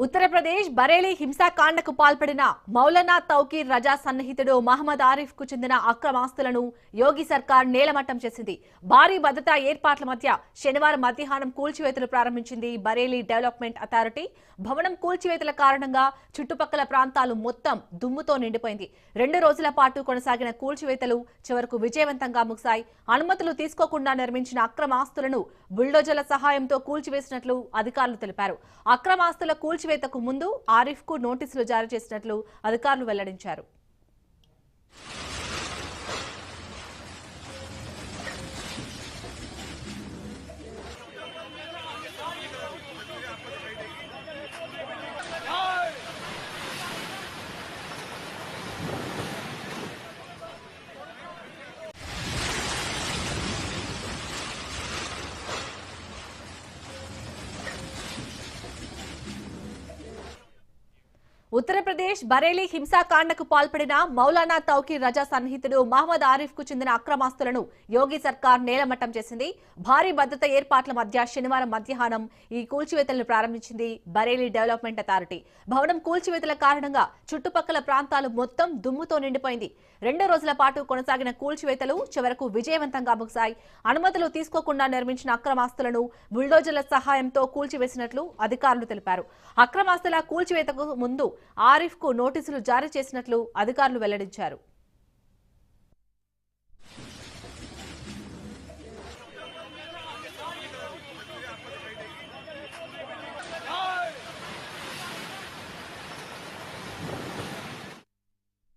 ఉత్తరప్రదేశ్ బరేలీ హింసాకాండకు పాల్పడిన మౌలానా తౌకీర్ రజా సన్నిహితుడు మహమ్మద్ ఆరిఫ్ కు చెందిన అక్రమాస్తులను యోగి సర్కార్ నేలమట్టం చేసింది. భారీ భద్రతా ఏర్పాట్ల మధ్య శనివారం మధ్యాహ్నం కూల్చివేతలు ప్రారంభించింది బరేలీ డెవలప్మెంట్ అథారిటీ. భవనం కూల్చివేతల కారణంగా చుట్టుపక్కల ప్రాంతాలు మొత్తం దుమ్ముతో నిండిపోయింది. 2 రోజుల పాటు కొనసాగిన కూల్చివేతలు చివరకు విజయవంతంగా ముగిశాయి. అనుమతులు తీసుకోకుండా నిర్మించిన అక్రమాస్తులను బుల్డోజర్ల సహాయంతో కూల్చివేసినట్లు అధికారులు తెలిపారు. అక్రమాస్తుల కూల్చివేతకు ముందు ఆరిఫ్ కు నోటీసులు జారీ చేసినట్లు అధికారులు వెల్లడించారు. ఉత్తరప్రదేశ్ బరేలీ హింసాకాండకు పాల్పడిన మౌలానా తౌకీర్ రజా సన్నిహితుడు మహమ్మద్ ఆరిఫ్ కు చెందిన అక్రమాస్తులను యోగి సర్కార్ నేలమట్టం చేసింది. భారీ భద్రత ఏర్పాట్ల మధ్య శనివారం మధ్యాహ్నం ఈ కూల్చివేతలను ప్రారంభించింది బరేలీ డెవలప్మెంట్ అథారిటీ. భవనం కూల్చివేతల కారణంగా చుట్టుపక్కల ప్రాంతాలు మొత్తం దుమ్ముతో నిండిపోయింది. 2 రోజుల పాటు కొనసాగిన కూల్చివేతలు చివరకు విజయవంతంగా ముగిశాయి. అనుమతులు తీసుకోకుండా నిర్మించిన అక్రమాస్తులను బుల్డోజర్ల సహాయంతో కూల్చివేసినట్లు అధికారులు తెలిపారు. అక్రమాస్తుల కూల్చివేతకు ముందు ఆరిఫ్ కు నోటీసులు జారీ చేసినట్లు అధికారులు వెల్లడించారు.